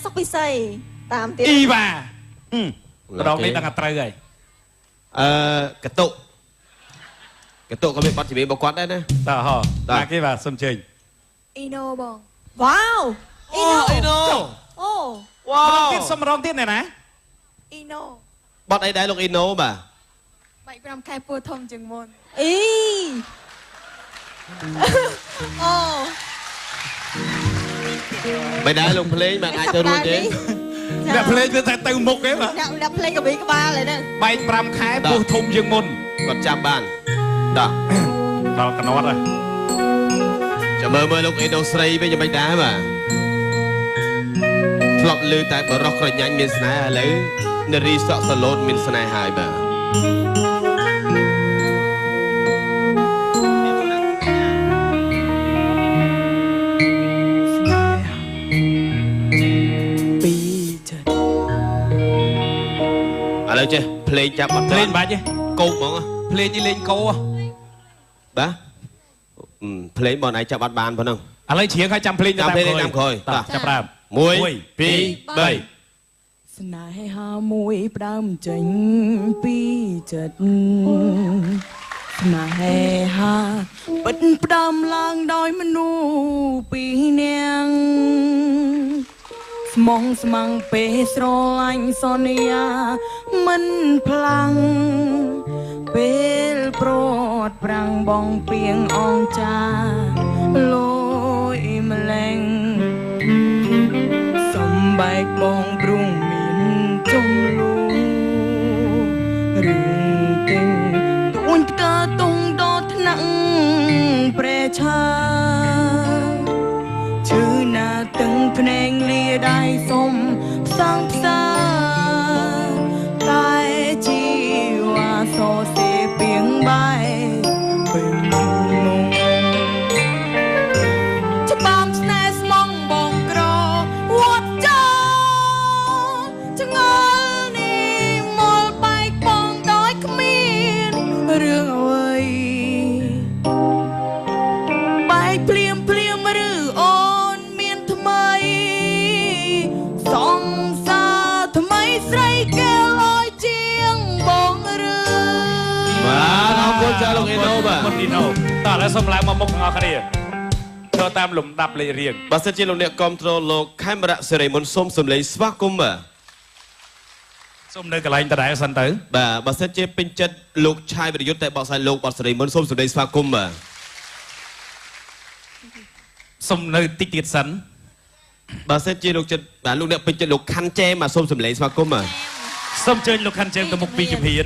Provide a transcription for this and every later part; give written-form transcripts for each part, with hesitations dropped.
សុកពិសីតាមទៀត អ៊ីវ៉ារងនេះដឹងតែត្រូវហើយកតុក៏មានបទចម្រៀងរបស់គាត់ដែរណាតើហ៎តាគេបាទសុំជើញអ៊ីណូបងវ៉ាវអ៊ីណូអូវ៉ាវទៀតសុំរងទៀតណាអ៊ីណូបទអីដែរលោកអ៊ីណូបាទបែក5ខែពោះធំជាងមុនអ៊ីអូមិនដែរលោកភ្លេងមិនអាចទៅរួចទេអ្នកភ្លេងទៅទៅមុខទេបាទអ្នកភ្លេងកវីក្បាលហ្នឹងបែក5ខែពោះធំជាងមុនគាត់ចាប់បានដល់កណត់ហើយចាំមើលលោកអ៊ីណូស្រីវិញយ៉ាងម៉េចដែរបាទធ្លាប់ឮតែបរោះក្រញាញ់មានស្នេហ៍ឥឡូវនារីសក់សឡូតមានស្នេហ៍ហើយបាទឥឡូវចេះភ្លេងចាប់អត់ភ្លេងបាច់ទេកោបហ្មងភ្លេងនេះលេងកោបាទភ្លេងបងឯងចាប់អត់បានប៉ុណ្ណឹងឥឡូវច្រៀងឲ្យចាំភ្លេងតាមក្រោយចាប់ដើម1 2 3ស្នេហាមួយផ្ដើមចេញពីចិត្តស្នេហាពិតផ្ដើមឡើងដោយមនុស្សពីរនាក់ស្មងស្មាំងពេលស្រឡាញ់សន្យាមិនផ្លាំងពេលប្រត់ប្រាំងបងពីងអងចាលយម្លែងសំបែកបងព្រុងមានចំលូរឿងទិញទួញផ្កាតុងដល់ថ្នាក់ព្រះឆាឈឺណាទឹងភ្នែកលាដៃសុំផ្សងផ្សាតែជីវ៉ាសោសេពីងបាយពេលនោះច្បាប់ស្នេហ៍ស្មងបងក្រវត្តចោចងល់នេះមកបែកបងដោយគ្មានរឿងអ្វីបែកភ្លាមឬអូនមានថ្មីសង្សារថ្មីស្រីគេលយជាងបងឬបាទអរគុណចាលោកអ៊ីណូបាទអរគុណអ៊ីណូតោះឥឡូវសូមឡើងមកមុខទាំងអស់គ្នាចូលតាមលំដាប់លេខរៀងបើសិនជាលោកអ្នកគ្រប់គ្រងលោកខេមរៈសេរីមុនសូមសម្លេងស្វាគមន៍បាទសូមនៅកន្លែងដដែលសិនទៅបាទបើសិនជាពេញចិត្តលោកឆាយវិរយុទ្ធតែបកស្រាយលោកបតសេរីមុនសូមសម្លេងស្វាគមន៍បាទសុំនៅតិចទៀតសិនបើសិនជាលោកចិត្តបាទលោកអ្នកពេញចិត្តលោកខាន់ចែមបាទសូមសម្លេងស្វាគមន៍បាទសូមអញ្ជើញលោកខាន់ចែមទៅមុខពីជំហាន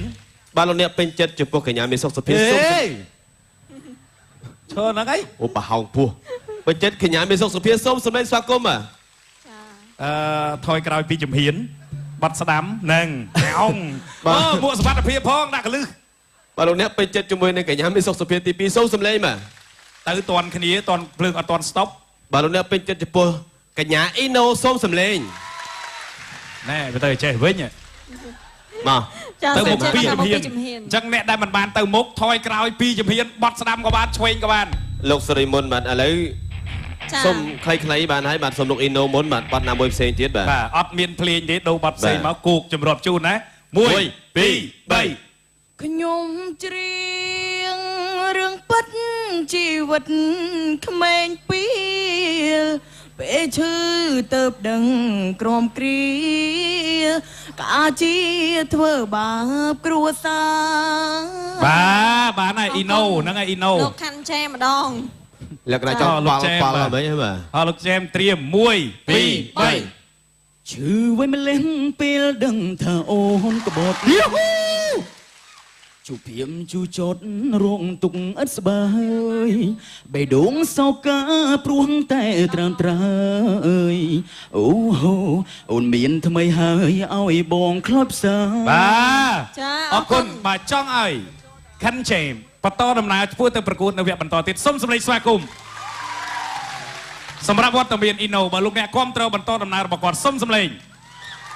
បាទលោកអ្នកពេញចិត្តចំពោះកញ្ញាមានសុខសុភាសូមឈរហ្នឹងអីអូប្រហោងពោះពេញចិត្តកញ្ញាមានសុខសុភាសូមសម្លេងស្វាគមន៍បាទថយក្រោយពីជំហានបាត់ស្ដាំនឹងអោងមួកសុវត្ថិភាពផងដាក់កលឹះបាទលោកអ្នកពេញចិត្តជាមួយនឹងកញ្ញាមានសុខសុភាទី2សូមសម្លេងបាទទៅតន់គ្នាតន់ភ្លើងអត់តន់ស្តុបបាទលោកអ្នកពេញចិត្តចំពោះកញ្ញាអ៊ីណូសូមសម្លេងណែទៅចេះវិញមកទៅមុខពីជំហានអញ្ចឹងអ្នកដែលមិនបានទៅមុខថយក្រោយពីជំហានបត់ស្ដាំក៏បានឆ្វេងក៏បានលោកសេរីមុនបាទឥឡូវសូមខ្លីៗបានហើយបាទសូមលោកអ៊ីណូមុនបាទបត់ណាមួយផ្សេងទៀតបាទអត់មានភ្លេងទេដូរបត់ផ្សេងមកគូកចម្រាប់ជូនណា1 2 3ខ្ញុំច្រៀងរឿងពិតជីវិតក្មេងពីលពេលឈឺទៅដឹងក្រំគ្រាកាជាធ្វើបាបគ្រួសារបាទហើយអ៊ីណូហ្នឹងហើយអ៊ីណូលោកខាន់ចែម្ដងលក្ខណៈចង់ប៉ាល់ហ្មងបាទហើយលោកចែមត្រៀម1 2 3ឈឺវិញម្លេះពេលដឹងថាអូនក្បត់ជួបភៀមជួចត់រងទុកឥតស្បើយបេះដូងសោកាព្រោះតែត្រើមត្រើយអូហូអូនមានថ្មីហើយឲ្យបងខ្លោចផ្សាបាទអរគុណបាទចង់ឲ្យខាន់ចែមបន្តដំណើរធ្វើទៅប្រកួតនៅវគ្គបន្តទៀតសូមសម្លេងស្វាគមន៍សម្រាប់វត្តមានអ៊ីណូបើលោកអ្នកគ្រប់គ្រងបន្តដំណើររបស់គាត់សូមសម្លេង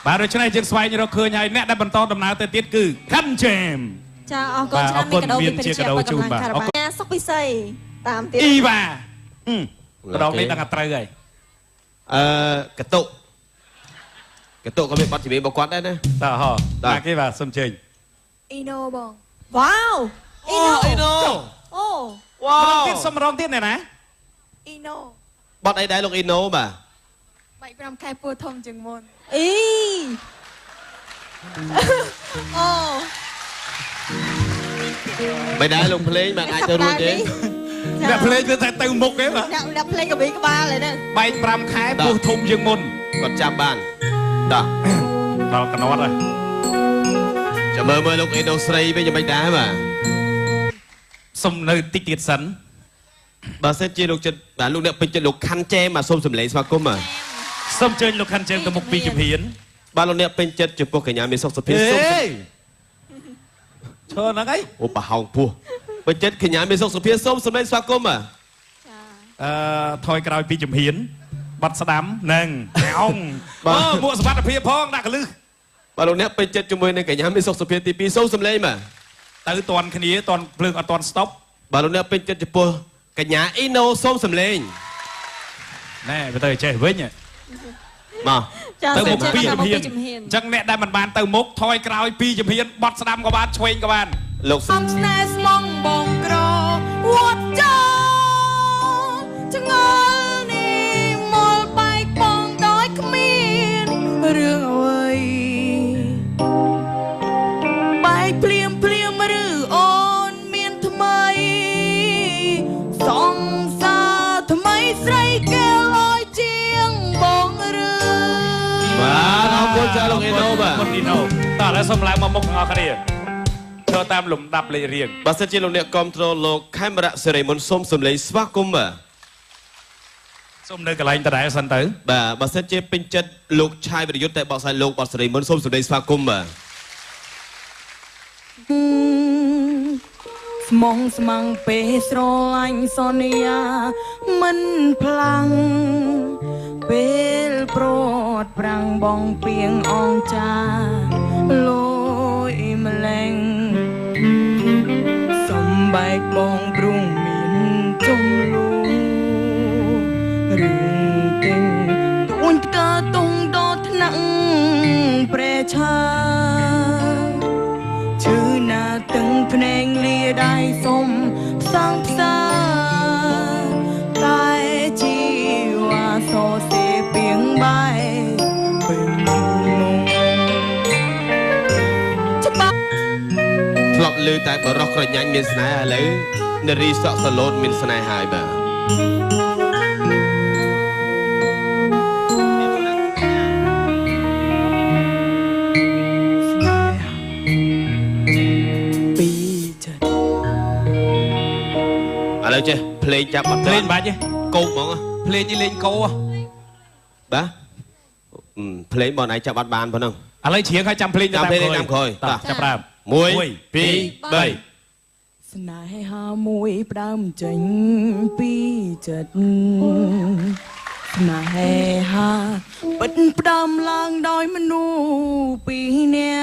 បាទដូច្នេះយើងស្វែងរកឃើញហើយអ្នកដែលបន្តដំណើរទៅទៀតគឺខាន់ចែមចាអរគុណច្រើនមានកាដូពីពេញជាបាទអរគុណសុកពិសីតាមទៀតអ៊ីវ៉ារងនេះដឹងតែត្រូវហើយកតុ cái tụ có biết bắt chỉ biết bao quát đấy nè តើហោណាគេបាទសុំជើញ Ino បង Wow! Ino Ino Oh! ម្ដង wow ទៀតសុំម្ដងទៀតណែណា Ino bắt ấy đáy lúc Ino bà បាច់5ខែពោះធំជាងមុន Ý! Oh! mày đáy lúc play mà ai cho luôn chứ អ្នកភ្លេងវាតែទៅមុខទេបាទ Nè play cái bị cái ba này nè. បែក5ខែពោះធំជាងមុន còn chạm bàn đó ដល់កណត់ហើយ chả mơ mơ lúc Ino sray với mày đá mà សុំនៅតិចទៀតសិន bà sẽ chia lúc chân bà lúc nè bên chân lúc khăn che mà xôm sầm lấy sao cũng mà សុំជើញលោកខាន់ជើងទៅមុខពីជំហាន bà lúc nè bên chân chụp cái nhà mình sọc sập អេ phía xôm ឈើហ្នឹងអី ô bà hồng pua bên chân cái nhà mình sọc sập phía xôm sầm lấy sao cũng mà ថយក្រោយពីជំហានបាត់ស្ដាំនឹងអោងមួកសុវត្ថិភាពផងដាក់កលឹះ bà lúc nè bên chân chụp mười này cái nhà mình sọc sập phía tí pi xôm sầm lấy mà ទៅតន់គ្នាតន់ភ្លើងអត់តន់ stop bà lúc nè bên chân chụp cái nhà Ino xôm sầm lên ណែទៅចេះវិញ mà ចា ទៅមុខ ចេះ ពី តែ ជំ មក ហា ពី ន ជំហាន អញ្ចឹងអ្នកដែលមិនបានទៅមុខថយក្រោយពីជំហានបត់ស្ដាំក៏បានឆ្វេងក៏បាន lúc សំស្នេហ៍ស្មងបងក្រវត្តចោចងល់នេះមកបែកបងដោយគ្មានរឿងអ្វីបែកភ្លាមភ្លាមឬអូនមានថ្មីសង្សារថ្មីស្រីគេលយជាងបងឬ mà nó muốn chơi lúc Ino មុ mà នអ៊ីណូតើឥឡូវសូមឡើងមកមុខទាំងអស់គ្នាឈរតាមលំដាប់លេខរៀង bà sẽ chia lúc nè control lúc camera series muốn xôm sầm lấy sao cũng mà សូមនៅកន្លែងដដែលសិនទៅ bà sẽ chia bên chân lúc trai về tại bảo sai lúc bảo series muốn xôm sầm lấy sao cũng mà ស្មងស្មាំងពេលស្រឡាញ់សន្យាមិនផ្លាំងពេលប្រត់ប្រាំងបងពីងអងចាលយម្លែងសំបែកបងព្រុងមានចំលូរឿងទិញទួញផ្កាតុងដល់ថ្នាក់ព្រះឆាឈឺណាទាំងភ្នែងលាដៃសុំផ្សងផ្សាតែជីវ៉ាសោសេពីងបាយពេញនោះច្បាប់ ធ្លាប់លឺតែបរោះក្រញាញ់មានស្នេហ៍ឥឡូវនារីសក់សឡូតមានស្នេហ៍ហើយបាទ ពីចិត្ត ឥឡូវចេះភ្លេងចាប់បាត់ ភ្លេងបាច់ទេ កោកហ្មង ភ្លេងនេះលេងកោ បាទភ្លេងបងឯងចាប់បាត់បានប៉ុណ្ណឹង ឥឡូវច្រៀងឲ្យចាំភ្លេងទៅតាមក្រោយ តាមក្រោយ តោះចាប់ប្រើ 1 2 3 ស្នេហាមួយផ្ដើមចេញពីចិត្តស្នេហាពិតផ្ដើមឡើងដោយមនុស្សពីរនាក់